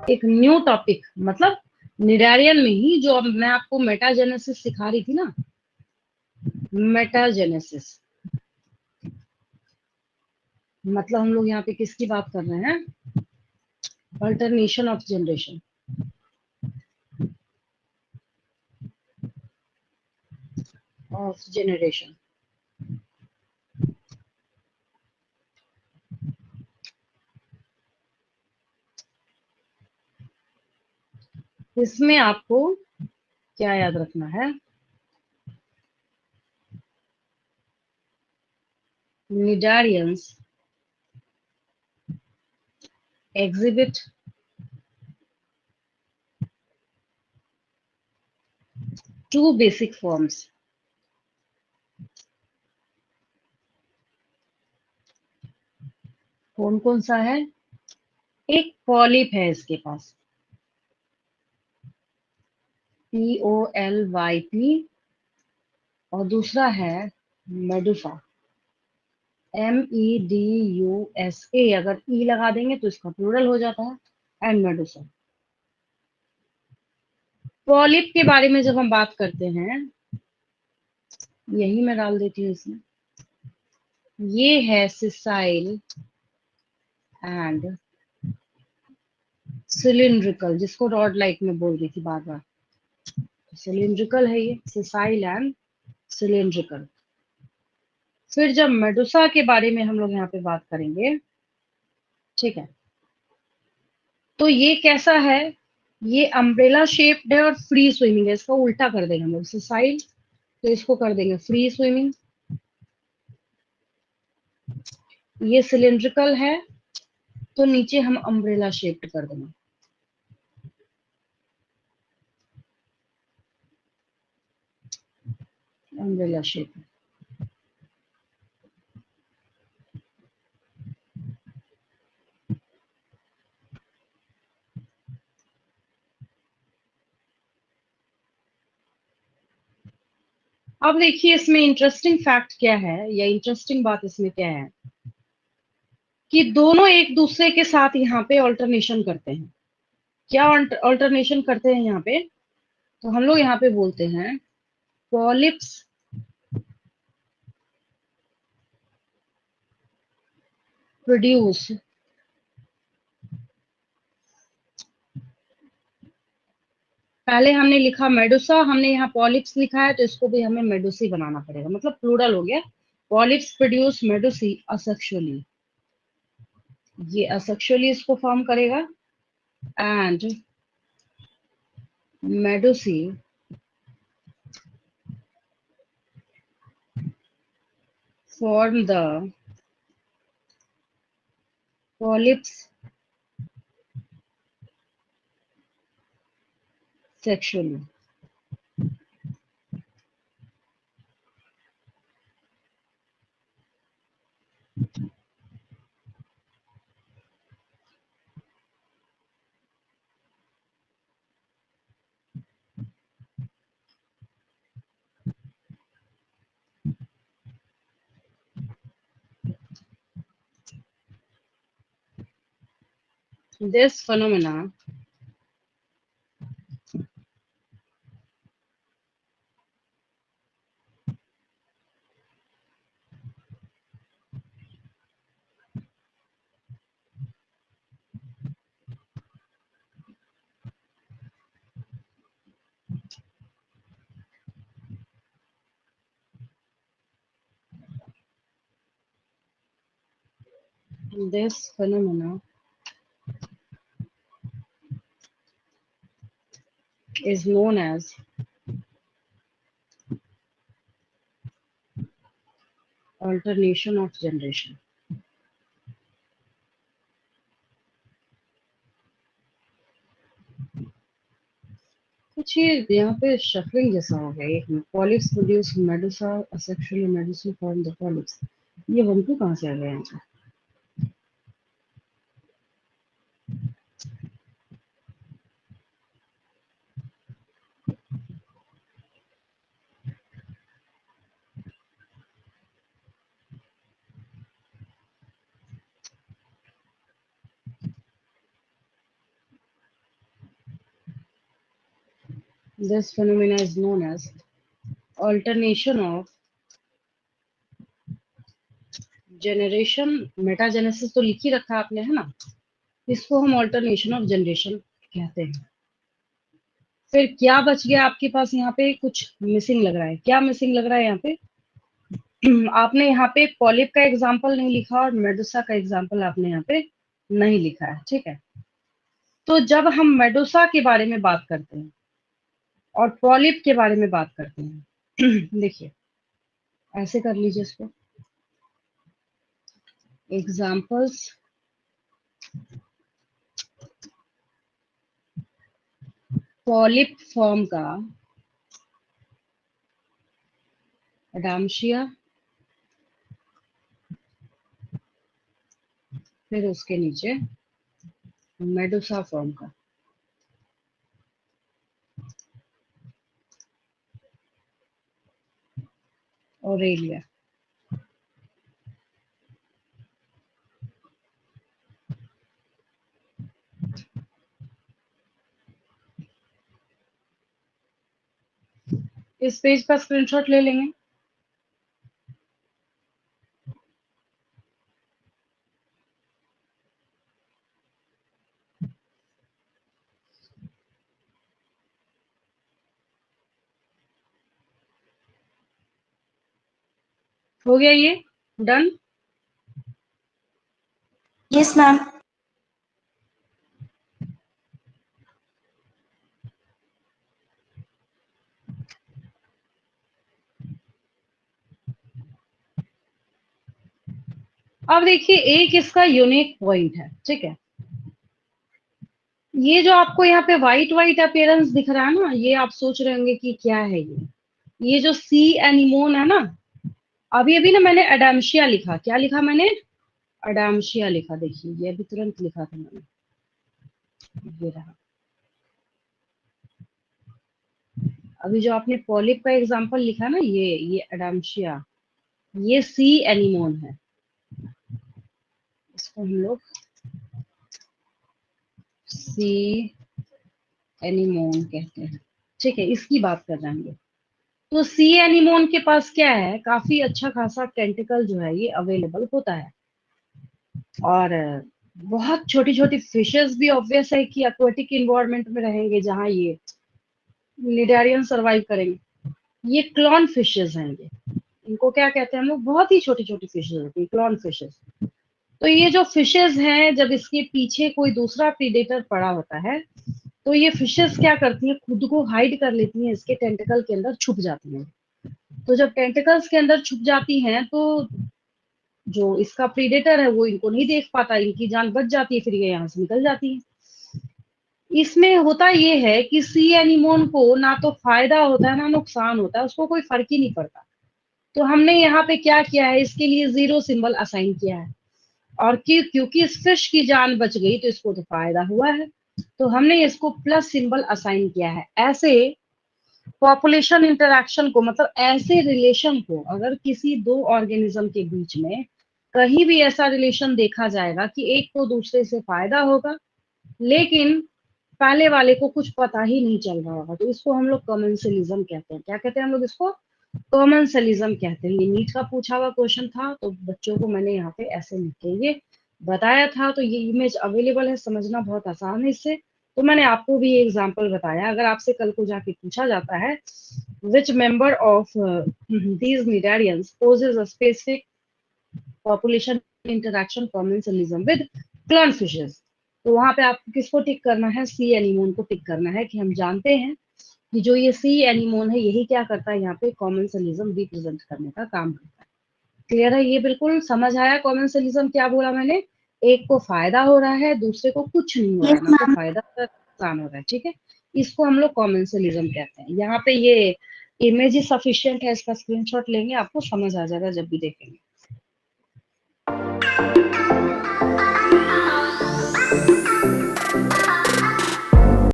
एक new topic, मतलब cnidarian में ही, जो अब मैं आपको मेटाजेनेसिस सिखा रही थी ना, मेटाजेनेसिस, मतलब हम लोग यहाँ पे किसकी बात कर रहे हैं? Alternation of generation. Of generation. इसमें आपको क्या याद रखना है? Cnidarians exhibit two basic forms. कौन कौन सा है? एक पॉलिप है इसके पास, POLYP, और दूसरा है मेडुसा, MEDUSA। अगर ई लगा देंगे तो इसका प्लूरल हो जाता है, एंड मेडुसा। पॉलिप के बारे में जब हम बात करते हैं, यही मैं डाल देती हूँ इसमें, ये है सिसाइल एंड सिलिंड्रिकल, जिसको रॉड लाइक में बोल रही थी बार बार। सिलिंड्रिकल है ये, सिसाइल एंड सिलिंड्रिकल। फिर जब मेडुसा के बारे में हम लोग यहाँ पे बात करेंगे, ठीक है, तो ये कैसा है? ये अम्ब्रेला शेप्ड है और फ्री स्विमिंग है। इसका उल्टा कर देंगे हम लोग, सिसाइल, तो इसको कर देंगे फ्री स्विमिंग। ये सिलिंड्रिकल है, तो नीचे हम अम्ब्रेला शेप्ड कर देंगे। Umbrella shape. अब देखिए इसमें इंटरेस्टिंग फैक्ट क्या है, या इंटरेस्टिंग बात इसमें क्या है, कि दोनों एक दूसरे के साथ यहाँ पे ऑल्टरनेशन करते हैं। क्या ऑल्टरनेशन करते हैं यहाँ पे? तो हम लोग यहाँ पे बोलते हैं पॉलिप्स प्रोड्यूस, पहले हमने लिखा मेडुसा, हमने यहाँ पॉलिप्स लिखा है, तो इसको भी हमें मेडुसी बनाना पड़ेगा, मतलब प्लूरल हो गया। पॉलिप्स प्रोड्यूस मेडुसी असेक्सुअली, ये असेक्सुअली इसको फॉर्म करेगा, and medusae form the polyps sexually. This phenomena this phenomena is known as alternation of generation। कुछ ये यहाँ पे शफलिंग जैसा हो गया, एक में polyps produce Medusa asexually, Medusa form the polyps. ये वंतु कहाँ से आ गया यहाँ पे? This phenomena is known as alternation of generation. Metagenesis तो लिख ही रखा आपने, है ना? इसको हम ऑल्टरनेशन ऑफ जनरेशन कहते हैं। फिर क्या बच गया आपके पास? यहाँ पे कुछ मिसिंग लग रहा है। क्या मिसिंग लग रहा है यहाँ पे? आपने यहाँ पे पॉलिप का एग्जाम्पल नहीं लिखा और मेडुसा का एग्जाम्पल आपने यहाँ पे नहीं लिखा है, ठीक है? तो जब हम मेडुसा के बारे में बात करते हैं और पॉलिप के बारे में बात करते हैं, देखिए ऐसे कर लीजिए इसको। एग्जाम्पल्स पॉलिप फॉर्म का एडाम्शिया, फिर उसके नीचे मेडुसा फॉर्म का। ऑरेलिया। इस पेज का स्क्रीनशॉट ले लेंगे। हो गया ये डन? Yes ma'am. अब देखिए एक इसका यूनिक पॉइंट है, ठीक है? ये जो आपको यहाँ पे व्हाइट व्हाइट अपीयरेंस दिख रहा है ना, ये आप सोच रहे होंगे कि क्या है ये जो सी एनिमोन है ना, अभी अभी ना मैंने एडाम्शिया लिखा। क्या लिखा मैंने? एडाम्शिया लिखा। देखिए ये अभी तुरंत लिखा था मैंने, ये रहा। अभी जो आपने पॉलिप का एग्जांपल लिखा ना, ये एडाम्शिया, ये सी एनिमोन है। इसको हम लोग सी एनिमोन कहते हैं, ठीक है? इसकी बात कर रहे हैं। तो सी एनिमोन के पास क्या है? काफी अच्छा खासा टेंटिकल जो है ये अवेलेबल होता है, और बहुत छोटी छोटी फिशेस भी ऑब्वियस है कि एक्वेटिक इन्वायरमेंट में रहेंगे जहां ये निडारियन सर्वाइव करेंगे। ये क्लॉन फिशेस हैं ये। इनको क्या कहते हैं हम लोग? बहुत ही छोटी छोटी फिशेस होती है, क्लॉन फिशेस। तो ये जो फिशेस हैं, जब इसके पीछे कोई दूसरा प्रीडेटर पड़ा होता है तो ये फिशेस क्या करती हैं? खुद को हाइड कर लेती हैं, इसके टेंटिकल के अंदर छुप जाती हैं। तो जब टेंटिकल्स के अंदर छुप जाती हैं तो जो इसका प्रीडेटर है वो इनको नहीं देख पाता, इनकी जान बच जाती है, फिर ये यहाँ से निकल जाती है। इसमें होता ये है कि सी एनिमोन को ना तो फायदा होता है ना नुकसान होता है, उसको कोई फर्क ही नहीं पड़ता। तो हमने यहाँ पे क्या किया है? इसके लिए 0 सिंबल असाइन किया है, और क्योंकि इस फिश की जान बच गई तो इसको तो फायदा हुआ है, तो हमने इसको प्लस सिंबल असाइन किया है। ऐसे पॉपुलेशन इंटरैक्शन को, मतलब ऐसे रिलेशन को, अगर किसी दो ऑर्गेनिज्म के बीच में कहीं भी ऐसा रिलेशन देखा जाएगा कि एक को दूसरे से फायदा होगा लेकिन पहले वाले को कुछ पता ही नहीं चल रहा होगा, तो इसको हम लोग कॉमेंसलिज्म कहते हैं। क्या कहते हैं हम लोग इसको? कॉमेंसलिज्म कहते हैं। ये नीट का पूछा हुआ क्वेश्चन था, तो बच्चों को मैंने यहाँ पे ऐसे लिख के ये बताया था। तो ये इमेज अवेलेबल है, समझना बहुत आसान है इससे। तो मैंने आपको भी ये एग्जाम्पल बताया। अगर आपसे कल को जाके पूछा जाता है which member of these cnidarians possess a specific population interaction commensalism with clown fishes, तो वहां पे आपको किसको टिक करना है? सी एनिमोन को टिक करना है, कि हम जानते हैं कि जो ये सी एनिमोन है यही क्या करता है? यहाँ पे कॉमेंसलिज्म रिप्रेजेंट करने का काम करता है। क्लियर है? ये बिल्कुल समझ आया कॉमेंसलिज्म क्या बोला मैंने? एक को फायदा हो रहा है, दूसरे को कुछ नहीं हो रहा है, यस ना तो मैम। फायदा हो रहा है नुकसान हो रहा है, ठीक है? इसको हम लोग कॉमेंसलिज्म कहते हैं। यहाँ पे ये इमेज ही सफिशियंट है, इसका स्क्रीनशॉट लेंगे, आपको समझ आ जाएगा जब भी देखेंगे।